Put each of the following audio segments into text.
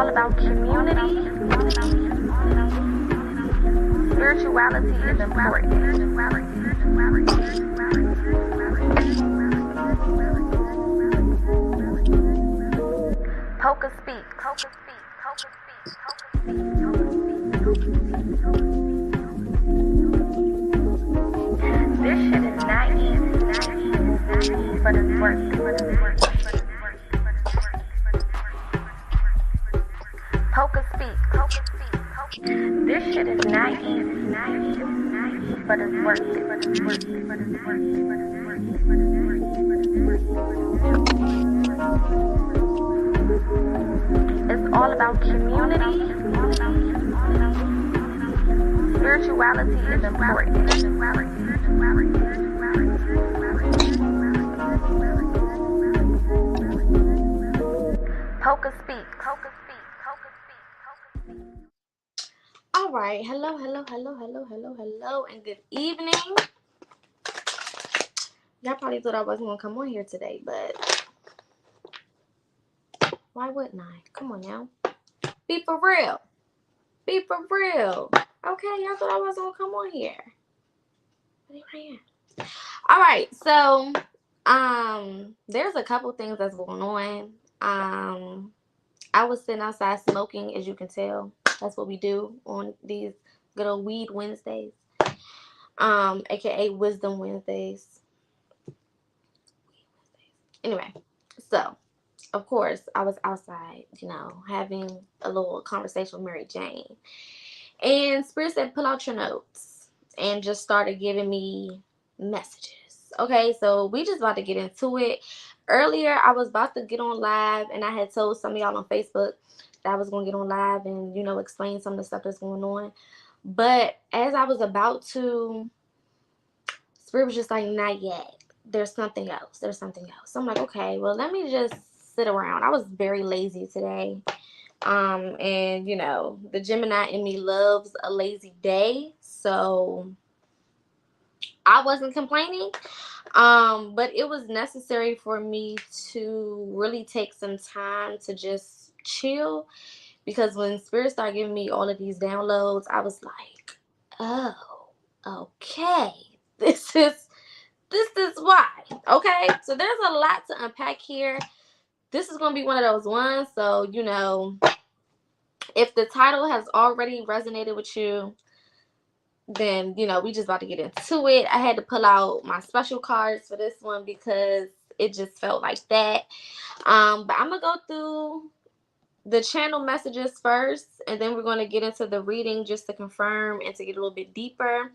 all about community. Spirituality is important. PocaSPEAKS. This shit is not easy, but it's worth it. PocaSPEAKS. This shit is not easy, but it's worth it. It's all about community. Spirituality is important. PocaSPEAKS. All right, hello, and good evening. Y'all probably thought I wasn't gonna come on here today, but why wouldn't I? Come on now, be for real. Okay, y'all thought I wasn't gonna come on here, but here I am. All right, so there's a couple things that's going on. I was sitting outside smoking, as you can tell. That's what we do on these good old Weed Wednesdays, aka Wisdom Wednesdays. Anyway, so of course I was outside, having a little conversation with Mary Jane, and Spirit said, "Pull out your notes," and just started giving me messages. Okay, so we just about to get into it. Earlier, I was about to get on live, and I had told some of y'all on Facebook that I was going to get on live and, explain some of the stuff that's going on. But as I was about to, Spirit was just like, not yet. There's something else. So I'm like, okay, well, let me just sit around. I was very lazy today. And, the Gemini in me loves a lazy day. So I wasn't complaining. But it was necessary for me to really take some time to just chill, because when Spirit started giving me all of these downloads, I was like, oh, okay, this is why. Okay, so there's a lot to unpack here. This is gonna be one of those ones. So if the title has already resonated with you, then we just about to get into it. I had to pull out my special cards for this one because it just felt like that. But I'm gonna go through the channel messages first, and then we're going to get into the reading just to confirm and to get a little bit deeper.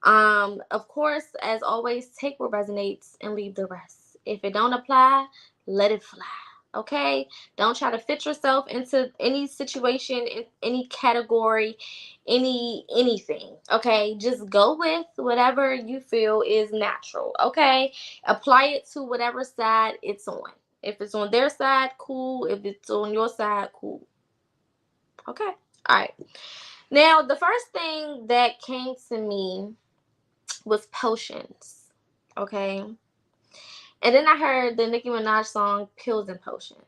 Of course, as always, take what resonates and leave the rest. If it don't apply, let it fly. Okay, don't try to fit yourself into any situation, in any category, anything. Okay, just go with whatever you feel is natural. Okay, apply it to whatever side it's on. If it's on their side, cool. If it's on your side, cool. Okay, all right. Now, the first thing that came to me was potions. Okay. And then I heard the Nicki Minaj song, Pills and Potions.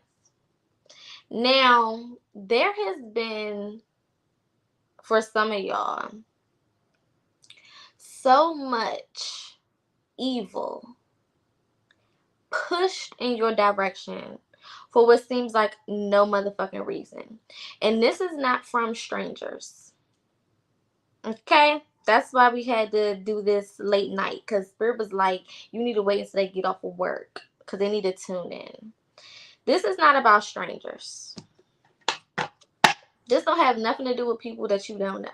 Now, there has been, for some of y'all, so much evil pushed in your direction for what seems like no motherfucking reason. And this is not from strangers. Okay? That's why we had to do this late night, because Spirit was like, you need to wait until they get off of work, because they need to tune in. This is not about strangers. This don't have nothing to do with people that you don't know.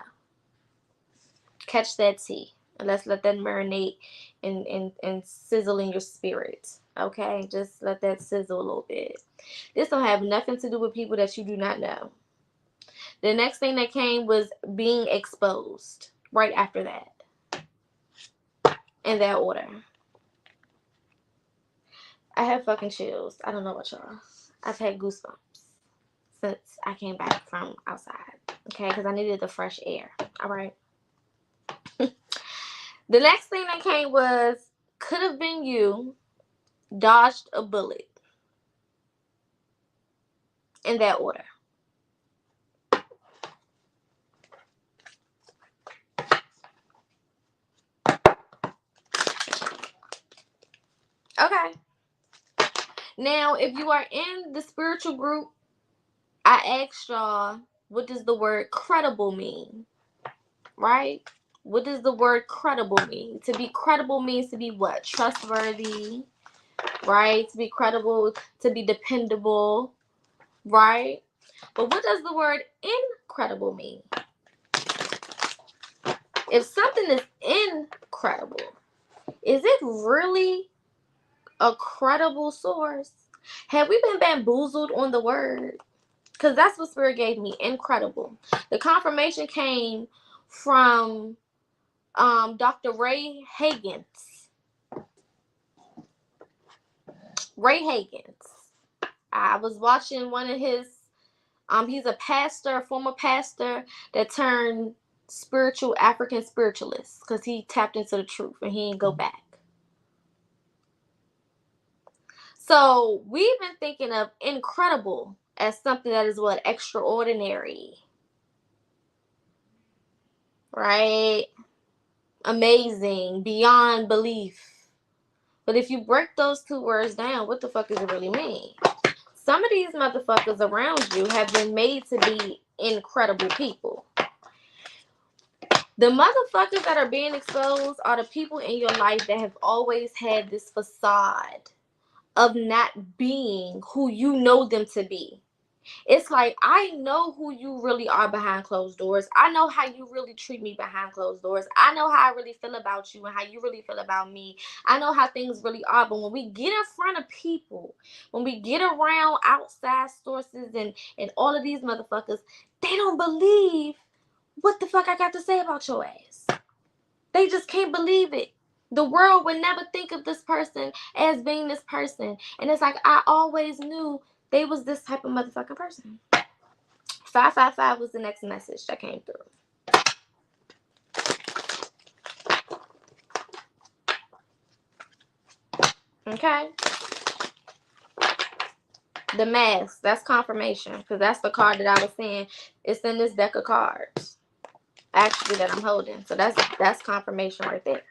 Catch that tea, and let's let that marinate and sizzle in your spirit. Okay? Just let that sizzle a little bit. This don't have nothing to do with people that you do not know. The next thing that came was being exposed. Right after that, in that order. I have fucking chills. I don't know what y'all. I've had goosebumps since I came back from outside. Okay, because I needed the fresh air. All right. The next thing that came was, could have been you, dodged a bullet. In that order. Okay. Now, if you are in the spiritual group, I asked y'all, what does the word credible mean? Right? What does the word credible mean? To be credible means to be what? Trustworthy, right? To be credible, to be dependable, right? But what does the word incredible mean? If something is incredible, is it really a credible source? Have we been bamboozled on the word? Because that's what Spirit gave me, incredible. The confirmation came from Dr. Ray Hagins. Ray Hagins. I was watching one of his, he's a pastor, former pastor that turned spiritual African spiritualist because he tapped into the truth and he didn't go back. So we've been thinking of incredible as something that is what? Extraordinary. Right? Amazing, beyond belief. But if you break those two words down, what the fuck does it really mean? Some of these motherfuckers around you have been made to be incredible people. The motherfuckers that are being exposed are the people in your life that have always had this facade of not being who you know them to be. It's like, I know who you really are behind closed doors. I know how you really treat me behind closed doors. I know how I really feel about you and how you really feel about me. I know how things really are. But when we get in front of people, when we get around outside sources and all of these motherfuckers, they don't believe what the fuck I got to say about your ass. They just can't believe it. The world would never think of this person as being this person. And it's like, I always knew they was this type of motherfucking person. 555 was the next message that came through. Okay. The mask, that's confirmation. Because that's the card that I was saying. It's in this deck of cards. Actually, that I'm holding. So that's confirmation right there.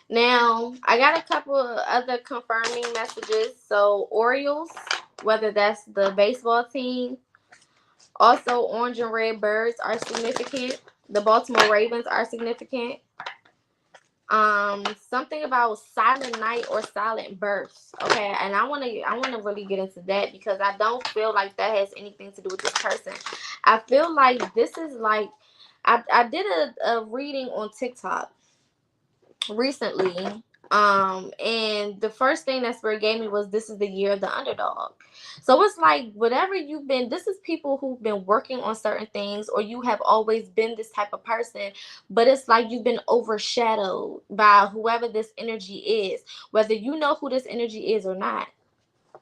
Now, I got a couple of other confirming messages. So, Orioles, whether that's the baseball team. Also, orange and red birds are significant. The Baltimore Ravens are significant. Something about silent night or silent birth. Okay, and I wanna really get into that because I don't feel like that has anything to do with this person. I feel like this is like I did a reading on TikTok recently. And the first thing that Spirit gave me was, this is the year of the underdog. So it's like, whatever you've been, this is people who've been working on certain things, or you have always been this type of person, but it's like you've been overshadowed by whoever this energy is, whether you know who this energy is or not.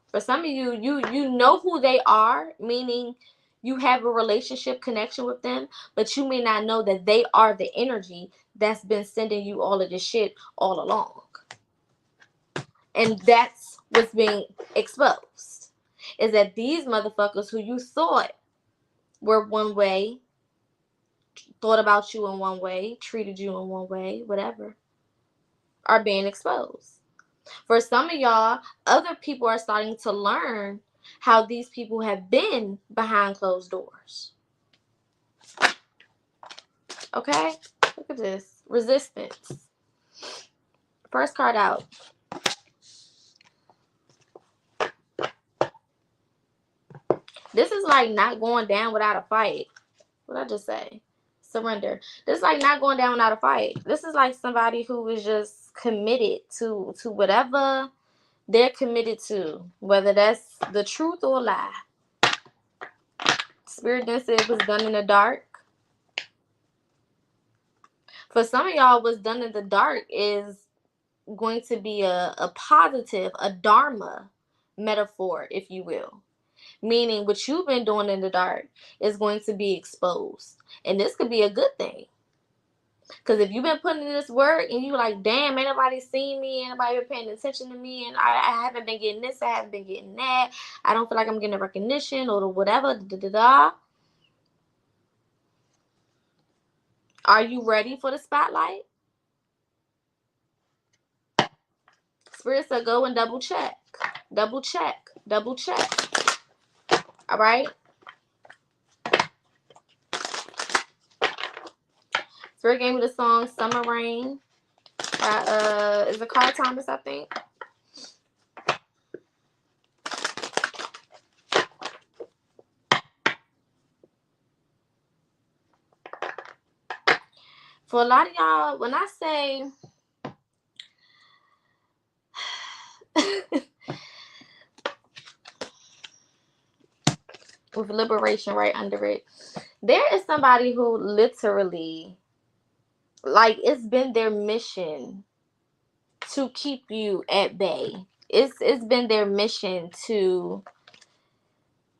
For some of you, you know who they are, meaning you have a relationship connection with them, but you may not know that they are the energy that's been sending you all of this shit all along. And that's what's being exposed. Is that these motherfuckers who you thought were one way, thought about you in one way, treated you in one way, whatever, are being exposed. For some of y'all, other people are starting to learn how these people have been behind closed doors. Okay? Look at this. Resistance. First card out. This is like not going down without a fight. What did I just say? Surrender. This is like not going down without a fight. This is like somebody who is just committed to whatever they're committed to, whether that's the truth or a lie. Spirit didn't say it was done in the dark. For some of y'all, what's done in the dark is going to be a positive, a dharma metaphor, if you will. Meaning what you've been doing in the dark is going to be exposed. And this could be a good thing. Because if you've been putting in this work and you like, damn, ain't nobody seen me, ain't nobody been paying attention to me, and I haven't been getting this, I haven't been getting that, I don't feel like I'm getting a recognition or whatever, Are you ready for the spotlight? Spirit said go and double check. Double check. Double check. All right? Spirit gave me the song Summer Rain. Is it Carl Thomas, I think? For a lot of y'all, when I say with liberation right under it, there is somebody who literally, like, it's been their mission to keep you at bay. It's been their mission to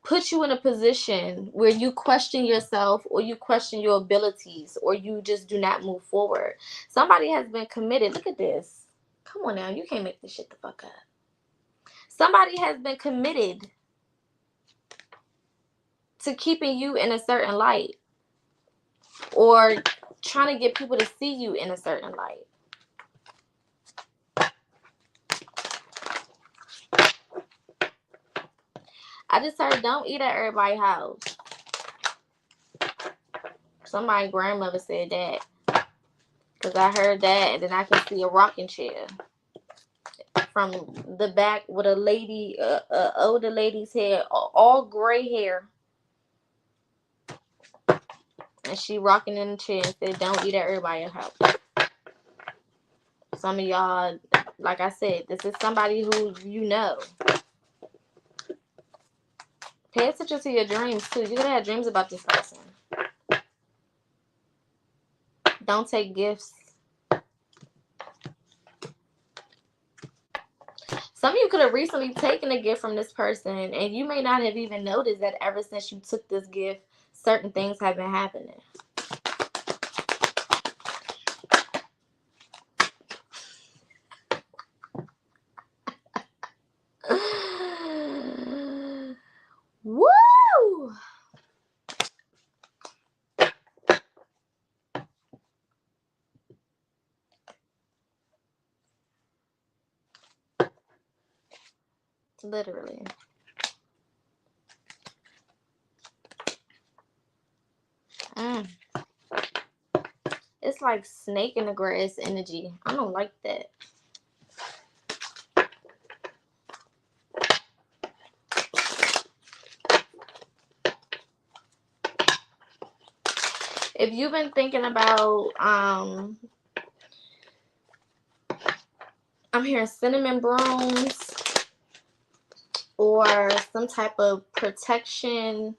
put you in a position where you question yourself, or you question your abilities, or you just do not move forward. Somebody has been committed. Look at this. Come on now, you can't make this shit the fuck up. Somebody has been committed to keeping you in a certain light, or trying to get people to see you in a certain light. I just heard don't eat at everybody's house. Somebody's grandmother said that. Because I heard that, and then I can see a rocking chair from the back with a lady, older lady's hair, all gray hair. And she rocking in the chair and said, don't eat at everybody's house. Some of y'all, like I said, this is somebody who you know. Pay attention to your dreams, too. You're going to have dreams about this person. Don't take gifts. Some of you could have recently taken a gift from this person, and you may not have even noticed that ever since you took this gift, certain things have been happening. Woo! Literally. It's like snake in the grass energy. I don't like that. If you've been thinking about, I'm hearing cinnamon brooms or some type of protection,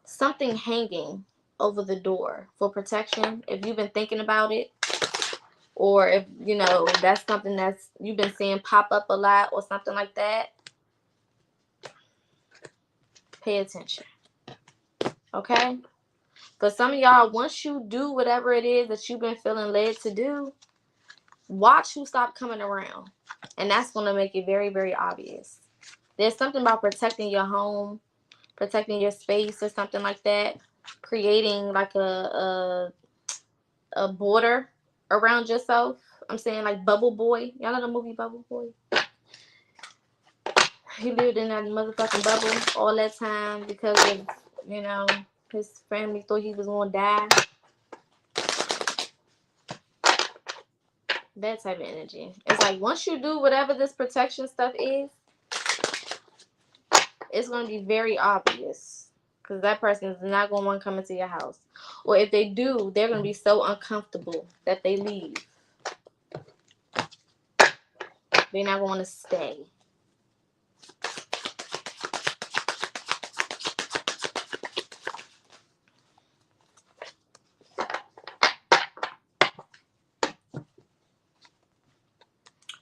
something hanging over the door for protection. If you've been thinking about it, or if, you know, that's something that's you've been seeing pop up a lot or something like that, pay attention. Okay? For some of y'all, once you do whatever it is that you've been feeling led to do, watch who stop coming around. And that's going to make it very, very obvious. There's something about protecting your home, protecting your space or something like that. Creating like a border around yourself. I'm saying like Bubble Boy. Y'all know the movie Bubble Boy? He lived in that motherfucking bubble all that time because of, you know, his family thought he was going to die. That type of energy. It's like once you do whatever this protection stuff is, it's going to be very obvious. Because that person is not going to want to come into your house. Or if they do, they're going to be so uncomfortable that they leave. They're not going to stay.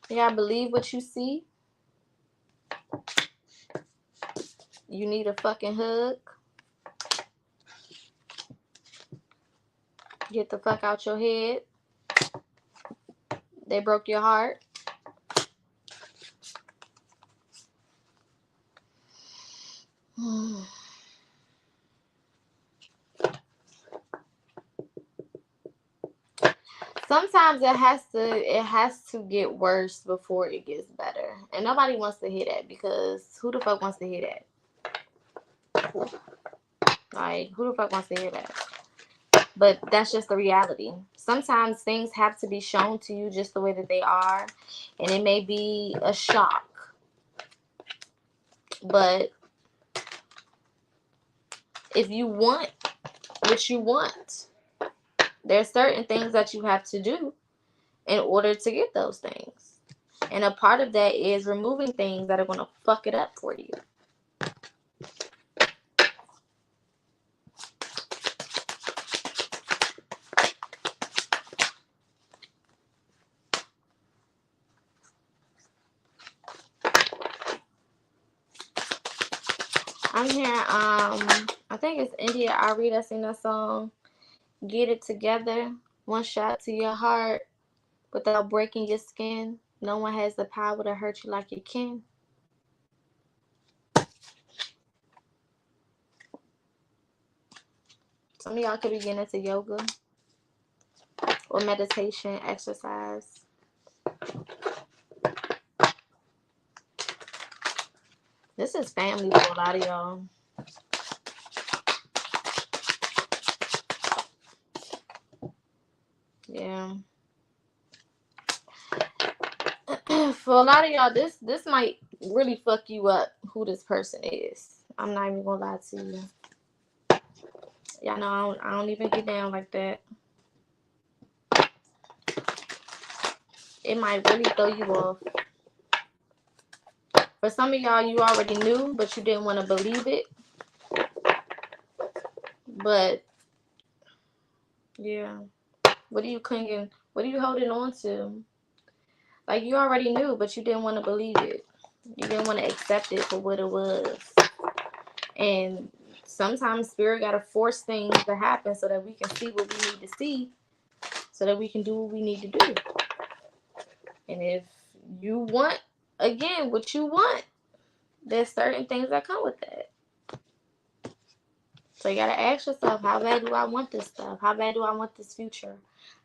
You gotta believe what you see. You need a fucking hug. Get the fuck out your head. They broke your heart. sometimes it has to get worse before it gets better. And nobody wants to hear that, because who the fuck wants to hear that? Like, who the fuck wants to hear that? But that's just the reality. Sometimes things have to be shown to you just the way that they are, and it may be a shock. But if you want what you want, there's certain things that you have to do in order to get those things. And a part of that is removing things that are going to fuck it up for you. I'm here, I think it's India Ari that sing that song, Get It Together, one shot to your heart without breaking your skin. No one has the power to hurt you like you can. Some of y'all could be getting into yoga or meditation, exercise. This is family for a lot of y'all. Yeah. For a lot of y'all, this might really fuck you up, who this person is. I'm not even gonna lie to you. Y'all know I don't even get down like that. It might really throw you off. For some of y'all, you already knew, but you didn't want to believe it. But yeah, what are you clinging? What are you holding on to? Like, you already knew, but you didn't want to believe it. You didn't want to accept it for what it was. And sometimes spirit got to force things to happen so that we can see what we need to see, so that we can do what we need to do. And if you want, again, what you want, there's certain things that come with that. So you got to ask yourself, how bad do I want this stuff? How bad do I want this future?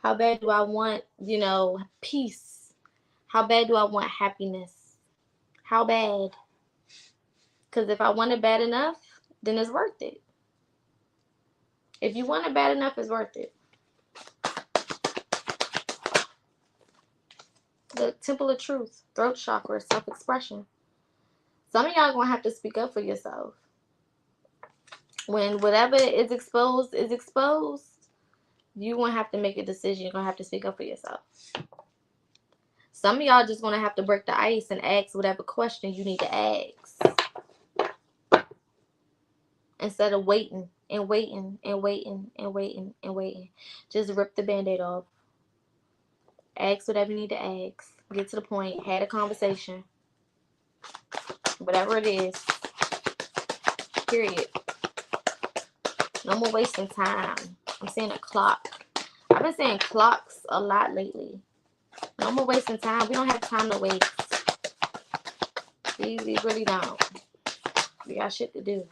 How bad do I want, peace? How bad do I want happiness? How bad? Because if I want it bad enough, then it's worth it. If you want it bad enough, it's worth it. The temple of truth, throat chakra, self-expression. Some of y'all going to have to speak up for yourself. When whatever is exposed, you're going to have to make a decision. You're going to have to speak up for yourself. Some of y'all just going to have to break the ice and ask whatever question you need to ask. Instead of waiting and waiting and waiting and waiting and waiting. Just rip the Band-Aid off. Ask whatever you need to ask. Get to the point. Had a conversation. Whatever it is. Period. No more wasting time. I'm saying a clock. I've been saying clocks a lot lately. No more wasting time. We don't have time to waste. We really don't. We got shit to do.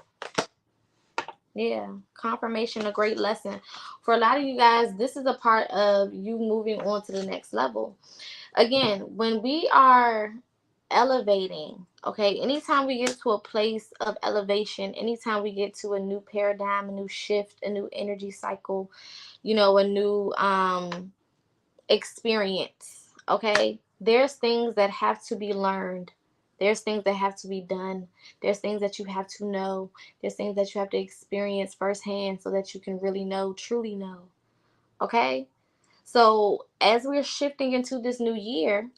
Yeah. Confirmation, a great lesson. For a lot of you guys, this is a part of you moving on to the next level. Again, when we are elevating, okay, anytime we get to a place of elevation, anytime we get to a new paradigm, a new shift, a new energy cycle, a new experience, okay, there's things that have to be learned. There's things that have to be done. There's things that you have to know. There's things that you have to experience firsthand so that you can really know, truly know. Okay? So as we're shifting into this new year,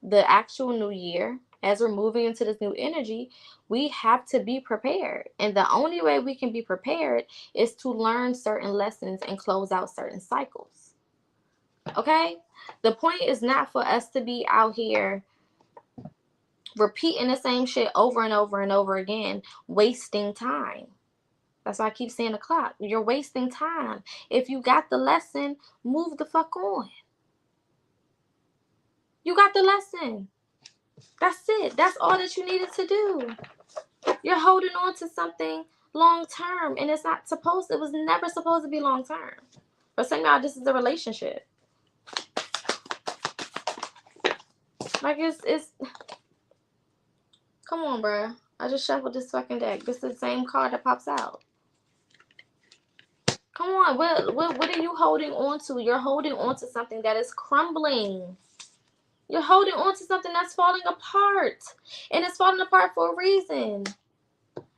the actual new year, as we're moving into this new energy, we have to be prepared. And the only way we can be prepared is to learn certain lessons and close out certain cycles. Okay? The point is not for us to be out here repeating the same shit over and over and over again, wasting time. That's why I keep saying the clock. You're wasting time. If you got the lesson, move the fuck on. You got the lesson. That's it. That's all that you needed to do. You're holding on to something long term, and it was never supposed to be long term. For some of y'all, this is a relationship. Like, it's come on, bruh. I just shuffled this fucking deck. This is the same card that pops out. Come on, what are you holding on to? You're holding on to something that is crumbling. You're holding on to something that's falling apart. And it's falling apart for a reason.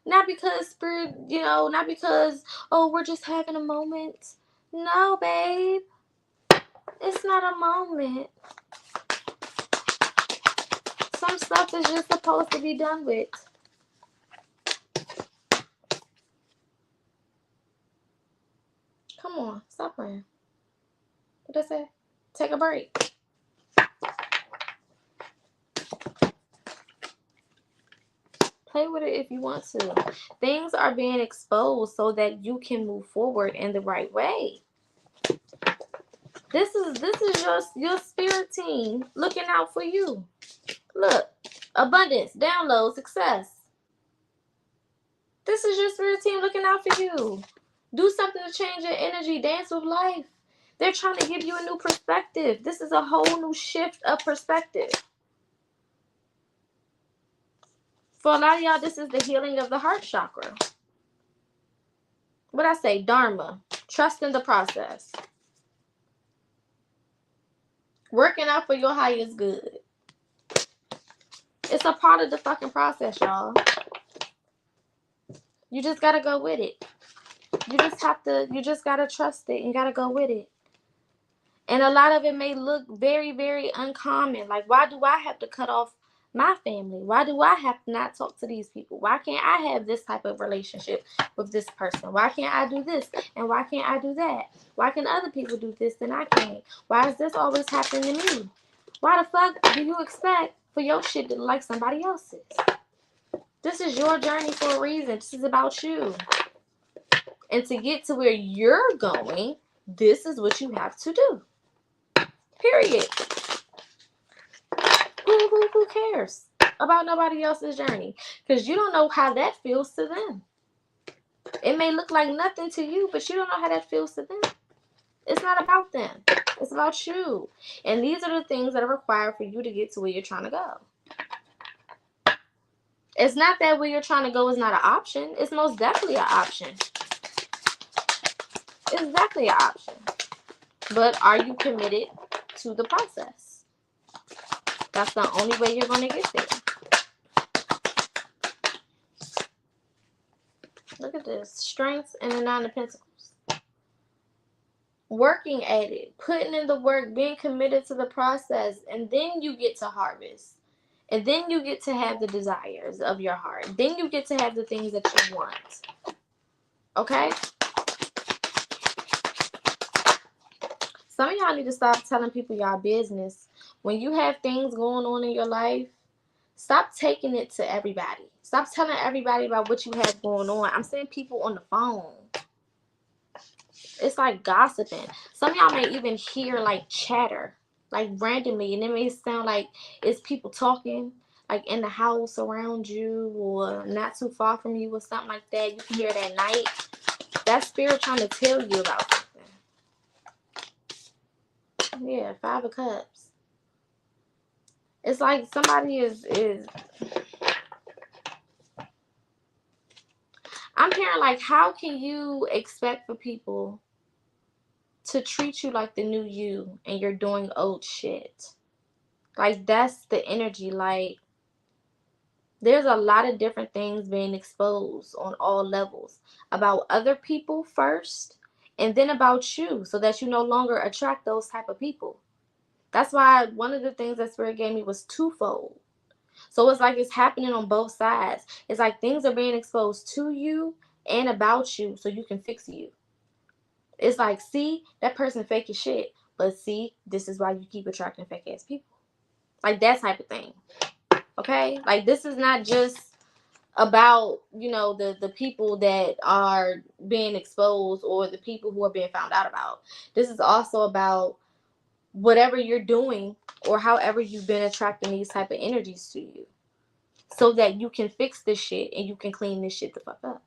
Not because spirit, not because, oh, we're just having a moment. No, babe. It's not a moment. Some stuff is just supposed to be done with. Come on, stop playing. What did I say? Take a break. Play with it if you want to. Things are being exposed so that you can move forward in the right way. This is your spirit team looking out for you. Look, abundance, download, success. This is your spirit team looking out for you. Do something to change your energy. Dance with life. They're trying to give you a new perspective. This is a whole new shift of perspective. For a lot of y'all, this is the healing of the heart chakra. What I say? Dharma. Trust in the process. Working out for your highest good. It's a part of the fucking process, y'all. You just gotta go with it. You just gotta trust it and gotta go with it. And a lot of it may look very, very uncommon. Like, why do I have to cut off my family? Why do I have to not talk to these people? Why can't I have this type of relationship with this person? Why can't I do this? And why can't I do that? Why can other people do this and I can't? Why is this always happening to me? Why the fuck do you expect for your shit to look like somebody else's? This is your journey for a reason. This is about you. And to get to where you're going, this is what you have to do. Period. Who cares about nobody else's journey? Because you don't know how that feels to them. It may look like nothing to you, but you don't know how that feels to them. It's not about them. It's about you. And these are the things that are required for you to get to where you're trying to go. It's not that where you're trying to go is not an option. It's most definitely an option. It's definitely an option. But are you committed to the process? That's the only way you're going to get there. Look at this. Strength and the Nine of Pentacles. Working at it. Putting in the work. Being committed to the process. And then you get to harvest. And then you get to have the desires of your heart. Then you get to have the things that you want. Okay? Some of y'all need to stop telling people y'all business. When you have things going on in your life, stop taking it to everybody. Stop telling everybody about what you have going on. I'm saying people on the phone. It's like gossiping. Some of y'all may even hear like chatter, like randomly, and it may sound like it's people talking, like in the house around you or not too far from you or something like that. You can hear it at night. That's spirit trying to tell you about something. Yeah, 5 of Cups. It's like somebody is I'm hearing like, how can you expect for people to treat you like the new you and you're doing old shit? Like, that's the energy. Like, there's a lot of different things being exposed on all levels about other people first and then about you, so that you no longer attract those type of people. That's why one of the things that Spirit gave me was twofold. So it's like it's happening on both sides. It's like things are being exposed to you and about you so you can fix you. It's like, see, that person fake as shit. But see, this is why you keep attracting fake ass people. Like that type of thing. Okay? Like, this is not just about, the people that are being exposed or the people who are being found out about. This is also about whatever you're doing or however you've been attracting these type of energies to you, so that you can fix this shit and you can clean this shit the fuck up.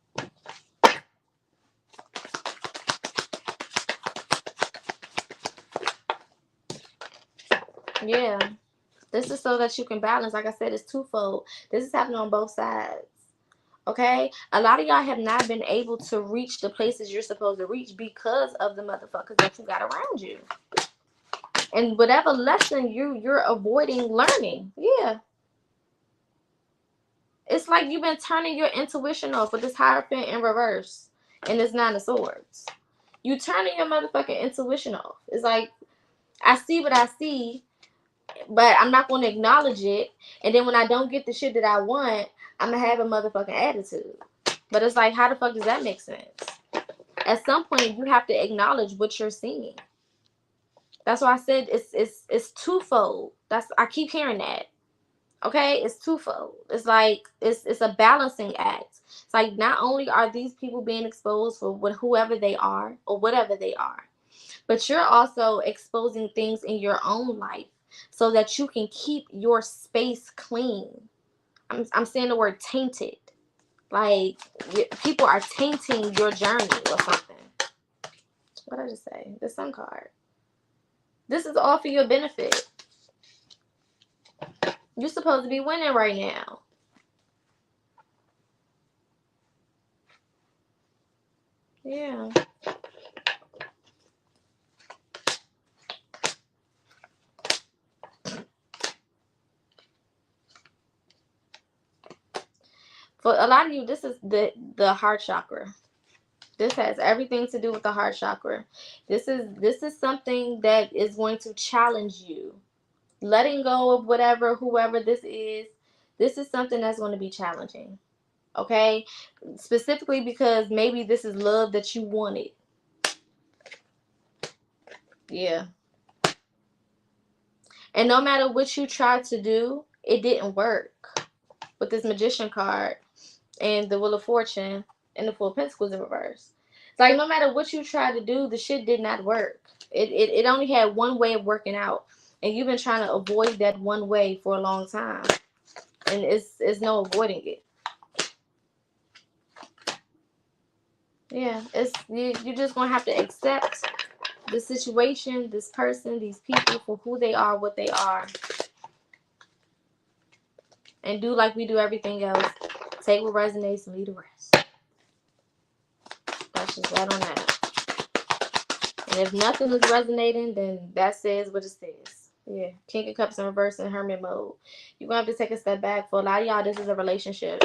Yeah. This is so that you can balance. Like I said, it's twofold. This is happening on both sides. Okay? A lot of y'all have not been able to reach the places you're supposed to reach because of the motherfuckers that you got around you. And whatever lesson you're avoiding learning. Yeah. It's like you've been turning your intuition off with this Hierophant in reverse and this Nine of Swords. You turning your motherfucking intuition off. It's like, I see what I see, but I'm not going to acknowledge it. And then when I don't get the shit that I want, I'm going to have a motherfucking attitude. But it's like, how the fuck does that make sense? At some point, you have to acknowledge what you're seeing. That's why I said it's twofold. I keep hearing that. Okay, it's twofold. It's like it's a balancing act. It's like not only are these people being exposed for whoever they are or whatever they are, but you're also exposing things in your own life so that you can keep your space clean. I'm saying the word tainted. Like people are tainting your journey or something. What did I just say? The Sun card. This is all for your benefit. You're supposed to be winning right now. Yeah. For a lot of you, this is the heart chakra. This has everything to do with the heart chakra. This is something that is going to challenge you. Letting go of whatever, whoever this is something that's going to be challenging. Okay? Specifically because maybe this is love that you wanted. Yeah. And no matter what you tried to do, it didn't work. With this Magician card and the Wheel of Fortune and the Four of Pentacles in reverse. It's like no matter what you tried to do, the shit did not work. It only had one way of working out. And you've been trying to avoid that one way for a long time. And it's no avoiding it. Yeah, you're just going to have to accept the situation, this person, these people for who they are, what they are. And do like we do everything else. Take what resonates and leave the rest. That's just right on that. And if nothing is resonating, then that says what it says. Yeah. King of Cups in reverse and Hermit mode. You're going to have to take a step back. For a lot of y'all, this is a relationship.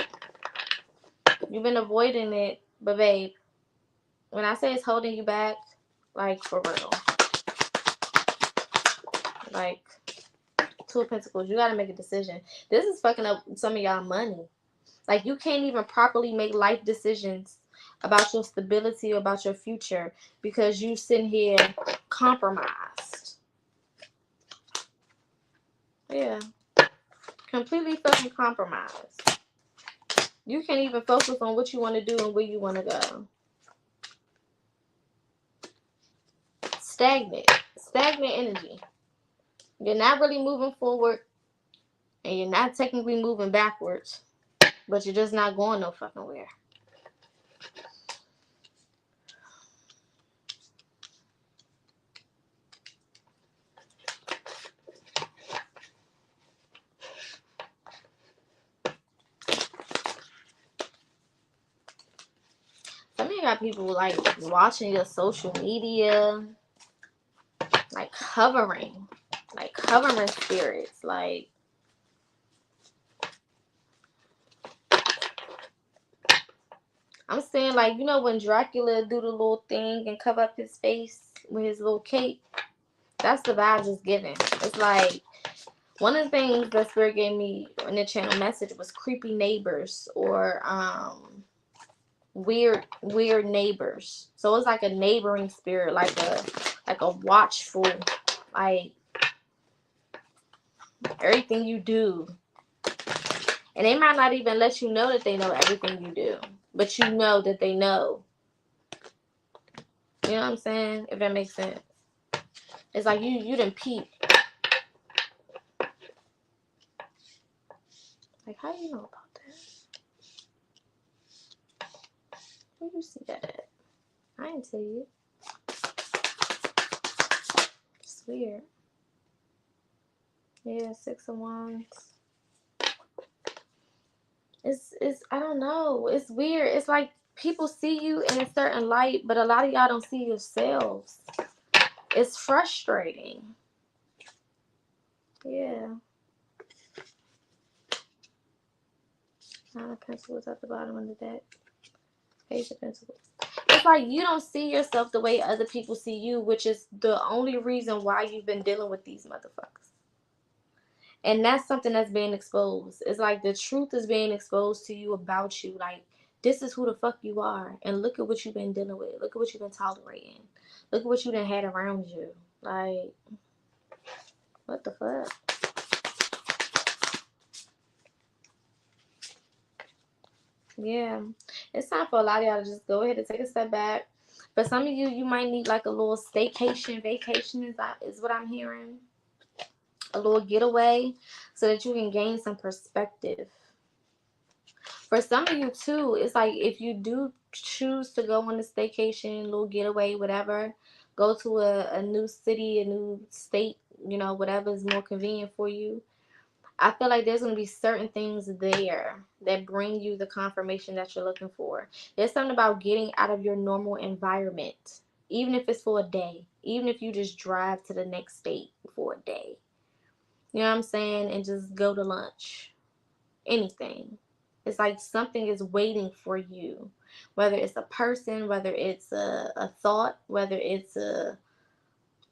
You've been avoiding it. But babe, when I say it's holding you back, like for real. Like, Two of Pentacles. You got to make a decision. This is fucking up some of y'all money. Like, you can't even properly make life decisions about your stability or about your future because you sitting here compromised. Yeah. Completely fucking compromised. You can't even focus on what you want to do and where you want to go. Stagnant energy. You're not really moving forward and you're not technically moving backwards, but you're just not going no fucking where. Some of you got people like watching your social media, like hovering spirits, like I'm saying, like, you know when Dracula do the little thing and cover up his face with his little cape? That's the vibe just given. It's like one of the things that Spirit gave me in the channel message was creepy neighbors or weird neighbors. So it's like a neighboring spirit, like a watchful, like everything you do. And they might not even let you know that they know everything you do, but you know that they know. You know what I'm saying? If that makes sense. It's like you done peep. Like, how do you know about that? Where you see that at? I didn't tell you. It's weird. Yeah, 6 of Wands. It's I don't know. It's weird. It's like people see you in a certain light, but a lot of y'all don't see yourselves. It's frustrating. Yeah. 9 of Pentacles at the bottom of the deck. Page of Pentacles. It's like you don't see yourself the way other people see you, which is the only reason why you've been dealing with these motherfuckers. And that's something that's being exposed. It's like the truth is being exposed to you about you. Like, this is who the fuck you are. And look at what you've been dealing with. Look at what you've been tolerating. Look at what you done had around you. Like, what the fuck? Yeah. It's time for a lot of y'all to just go ahead and take a step back. For some of you, you might need like a little staycation, vacation is what I'm hearing. A little getaway so that you can gain some perspective. For some of you too, it's like if you do choose to go on a staycation, little getaway, whatever, go to a new city, a new state, you know, whatever is more convenient for you. I feel like there's going to be certain things there that bring you the confirmation that you're looking for. There's something about getting out of your normal environment, even if it's for a day, even if you just drive to the next state for a day. You know what I'm saying? And just go to lunch. Anything. It's like something is waiting for you. Whether it's a person, whether it's a thought, whether it's a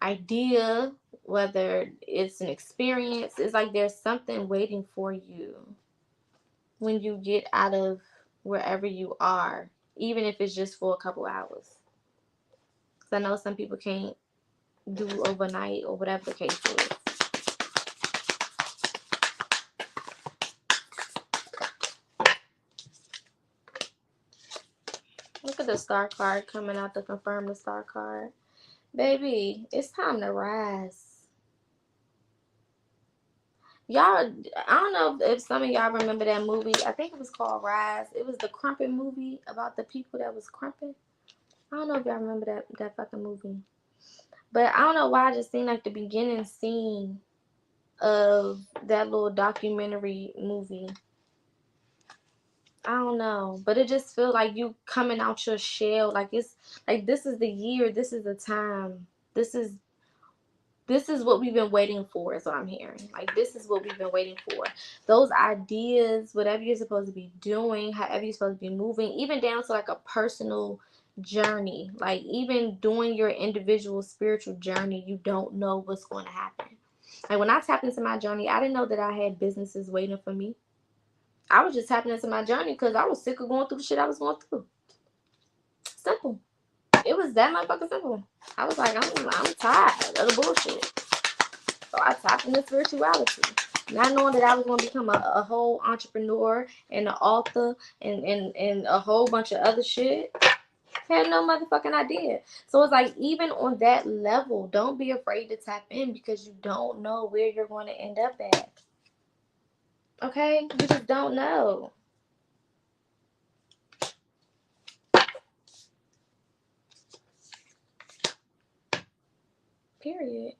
idea, whether it's an experience. It's like there's something waiting for you when you get out of wherever you are, even if it's just for a couple hours. Because I know some people can't do overnight or whatever the case is. Look at the Star card coming out to confirm the Star card. Baby, it's time to rise. Y'all, I don't know if some of y'all remember that movie. I think it was called Rise. It was the crumping movie about the people that was crumping. I don't know if y'all remember that fucking movie. But I don't know why I just seen like the beginning scene of that little documentary movie. I don't know, but it just feels like you coming out your shell. Like it's like this is the year, this is the time. This is what we've been waiting for, is what I'm hearing. Like this is what we've been waiting for. Those ideas, whatever you're supposed to be doing, however you're supposed to be moving, even down to like a personal journey, like even doing your individual spiritual journey, you don't know what's going to happen. Like when I tapped into my journey, I didn't know that I had businesses waiting for me. I was just tapping into my journey because I was sick of going through the shit I was going through. Simple. It was that motherfucking simple. I was like, I'm tired of the bullshit. So I tapped into spirituality. Not knowing that I was going to become a whole entrepreneur and an author and a whole bunch of other shit. Had no motherfucking idea. So it's like, even on that level, don't be afraid to tap in because you don't know where you're going to end up at. Okay? You just don't know. Period.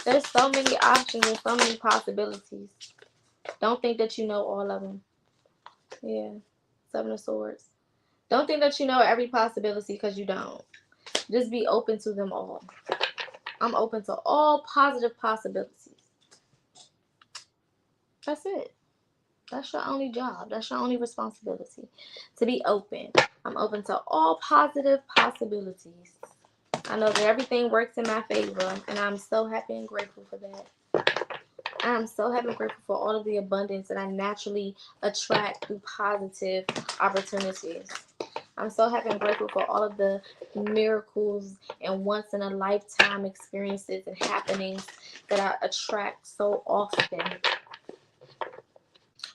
There's so many options and so many possibilities. Don't think that you know all of them. Yeah. 7 of Swords. Don't think that you know every possibility because you don't. Just be open to them all. I'm open to all positive possibilities. That's it. That's your only job. That's your only responsibility. To be open. I'm open to all positive possibilities. I know that everything works in my favor, and I'm so happy and grateful for that. I'm so happy and grateful for all of the abundance that I naturally attract through positive opportunities. I'm so happy and grateful for all of the miracles and once-in-a-lifetime experiences and happenings that I attract so often.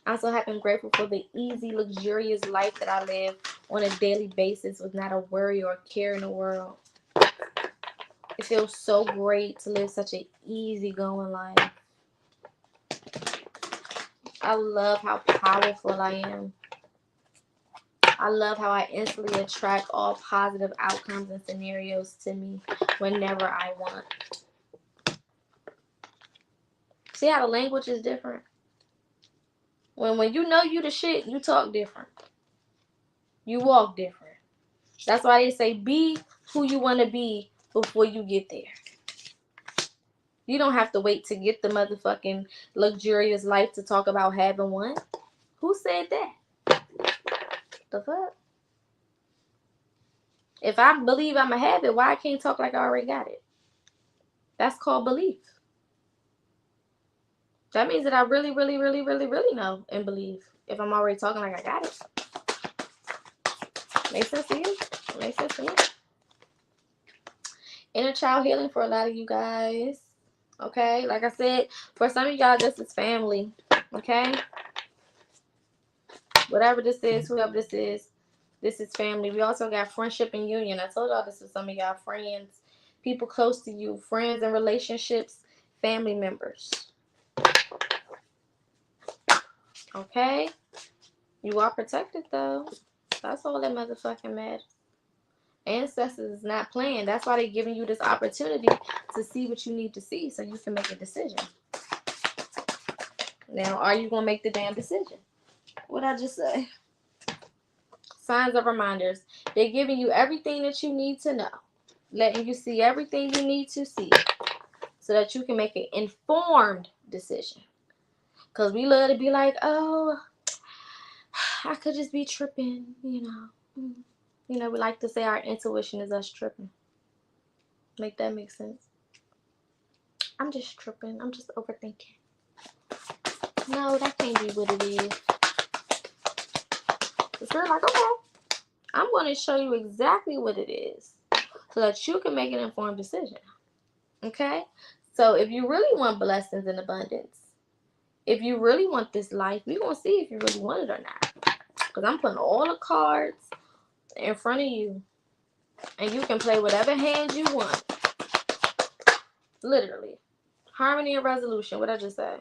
I'm so happy and grateful for the easy, luxurious life that I live on a daily basis with not a worry or a care in the world. It feels so great to live such an easygoing life. I love how powerful I am. I love how I instantly attract all positive outcomes and scenarios to me whenever I want. See how the language is different? When you know you the shit, you talk different. You walk different. That's why they say be who you want to be before you get there. You don't have to wait to get the motherfucking luxurious life to talk about having one. Who said that? The fuck? If I believe I'm going to have it, why I can't talk like I already got it? That's called belief. That means that I really, really, really, really, really know and believe if I'm already talking like I got it. Make sense to you? Makes sense to me. Inner child healing for a lot of you guys. Okay? Like I said, for some of y'all, this is family. Okay? Whatever this is, whoever this is family. We also got friendship and union. I told y'all this is some of y'all friends, people close to you, friends and relationships, family members. Okay? You are protected, though. That's all that motherfucking matters. Ancestors is not playing. That's why they're giving you this opportunity to see what you need to see so you can make a decision. Now, are you going to make the damn decision? What'd I just say? Signs of reminders. They're giving you everything that you need to know. Letting you see everything you need to see so that you can make an informed decision. Because we love to be like, oh, I could just be tripping, you know. You know, we like to say our intuition is us tripping. Make that make sense? I'm just tripping. I'm just overthinking. No, that can't be what it is. It's really like, okay, I'm going to show you exactly what it is so that you can make an informed decision. Okay? So if you really want blessings and abundance, if you really want this life, we're going to see if you really want it or not. Because I'm putting all the cards in front of you. And you can play whatever hand you want. Literally. Harmony and resolution. What I just say?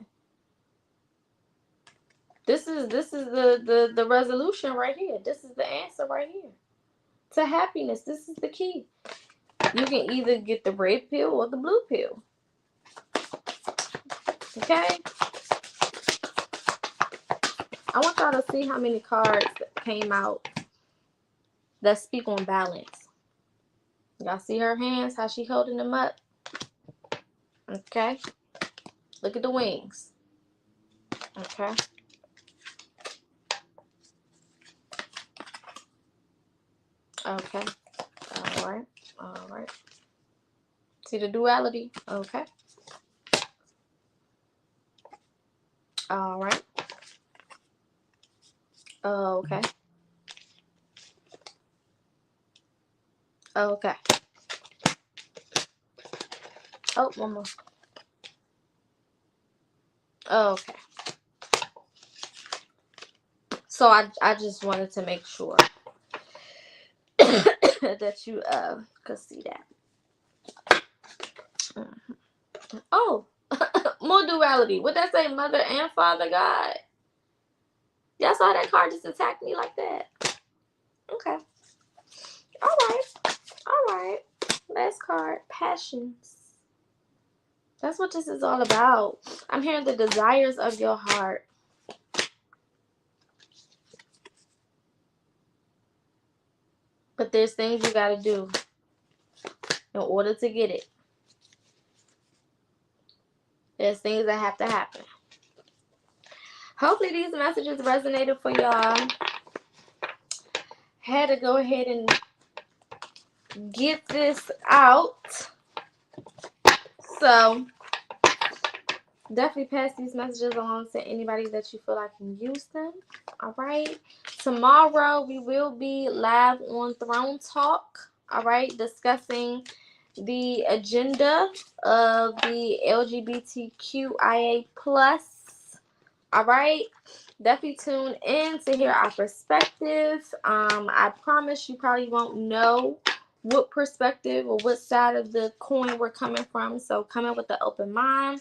This is the resolution right here. This is the answer right here. To happiness. This is the key. You can either get the red pill or the blue pill. Okay? I want y'all to see how many cards came out that speak on balance. Y'all see her hands? How she holding them up? Okay? Look at the wings. Okay? Okay. All right. All right. See the duality? Okay. All right. Okay. Okay. Oh, one more. Okay. So I just wanted to make sure that you could see that. Oh, more duality. What that say, mother and father God? Y'all saw that card just attacked me like that. Okay. All right. All right. Last card, passions. That's what this is all about. I'm hearing the desires of your heart. But there's things you got to do in order to get it. There's things that have to happen. Hopefully these messages resonated for y'all. Had to go ahead and get this out. So definitely pass these messages along to anybody that you feel like can use them. All right. Tomorrow we will be live on Throne Talk. All right. Discussing the agenda of the LGBTQIA+. All right. Definitely tune in to hear our perspective. I promise you probably won't know what perspective or what side of the coin we're coming from. So come in with an open mind.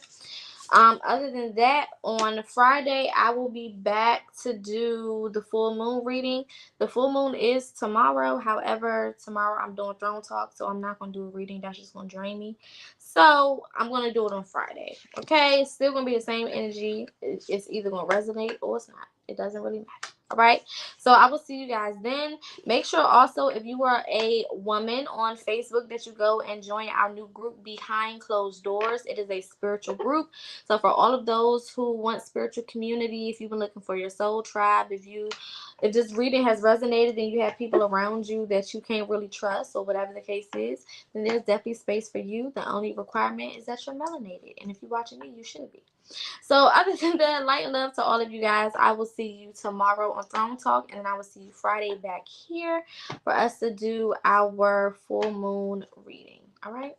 Other than that, on Friday, I will be back to do the full moon reading. The full moon is tomorrow. However, tomorrow I'm doing throne talk, so I'm not gonna do a reading. That's just gonna drain me. So I'm gonna do it on Friday. Okay, it's still gonna be the same energy. It's either gonna resonate or it's not. It doesn't really matter. All right. So I will see you guys then. Make sure also, if you are a woman on Facebook, that you go and join our new group, Behind Closed Doors. It is a spiritual group. So for all of those who want spiritual community, if you've been looking for your soul tribe, if this reading has resonated and you have people around you that you can't really trust or whatever the case is, then there's definitely space for you. The only requirement is that you're melanated. And if you're watching me, you should be. So other than that, light and love to all of you guys. I will see you tomorrow on Throne Talk, and then I will see you Friday back here for us to do our full moon reading. All right.